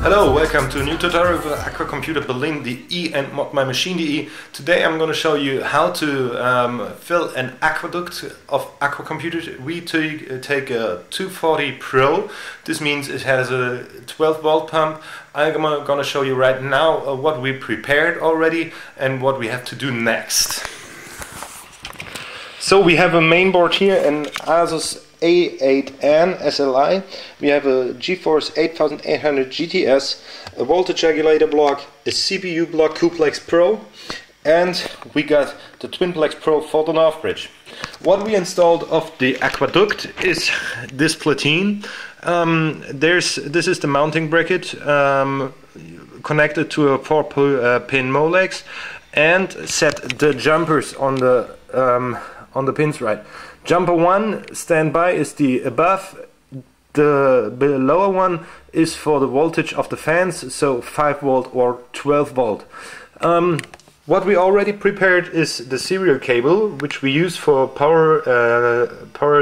Hello, welcome to a new tutorial for Aquacomputer Berlin.de and ModMyMachine.de. Today I'm going to show you how to fill an aqueduct of Aquacomputer. We take a 240 Pro. This means it has a 12 volt pump. I'm going to show you right now what we prepared already and what we have to do next. So we have a main board here, an Asus A8N SLI. We have a GeForce 8800 GTS, a voltage regulator block, a CPU block Qplex Pro, and we got the Twinplex Pro for the North Bridge. What we installed of the aqueduct is this platine. This is the mounting bracket connected to a 4-pin Molex, and set the jumpers on the pins right. Jumper 1 standby is the above, the lower one is for the voltage of the fans, so 5 volt or 12 volt. What we already prepared is the serial cable, which we use for power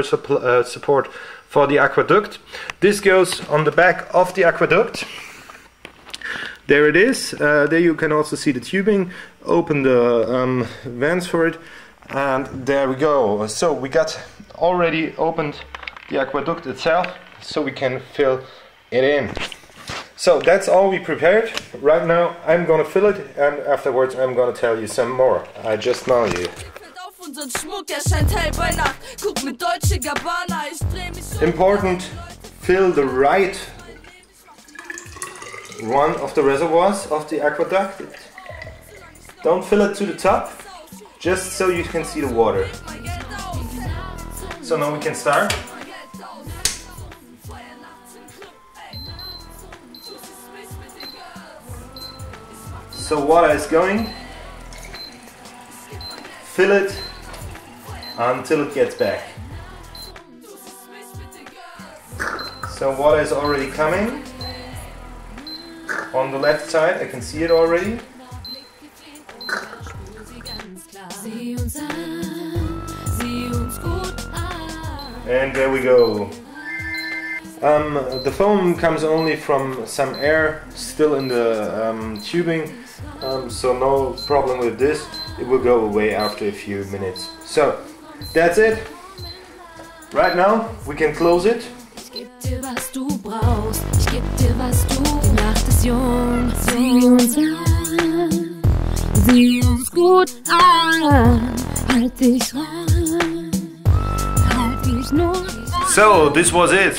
support for the aqueduct. This goes on the back of the aqueduct. There it is. There you can also see the tubing. Open the vents for it. And there we go. So we got already opened the aqueduct itself, so we can fill it in. So that's all we prepared. Right now I'm gonna fill it, and afterwards I'm gonna tell you some more. I just know you. Important, fill the right one of the reservoirs of the aqueduct. Don't fill it to the top, just so you can see the water. So now we can start. So water is going. Fill it until it gets back. So water is already coming. On the left side, I can see it already. And there we go. The foam comes only from some air still in the tubing, so no problem with this. It will go away after a few minutes. So that's it. Right now we can close it. So this was it.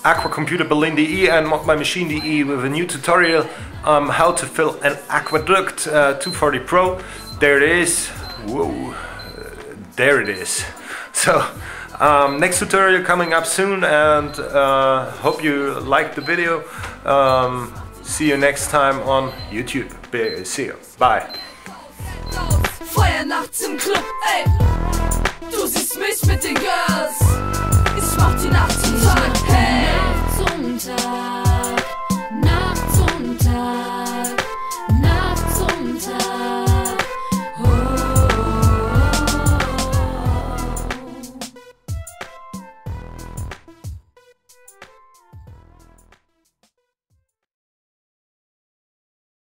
Aquacomputer Berlin.de and ModMyMachine.de with a new tutorial how to fill an aqueduct 240 Pro. There it is. Whoa, there it is. So next tutorial coming up soon, and hope you liked the video. See you next time on YouTube. See you. Bye. Feier nachts im Club, ey. Du siehst mich mit den Girls. Ich mach die Nacht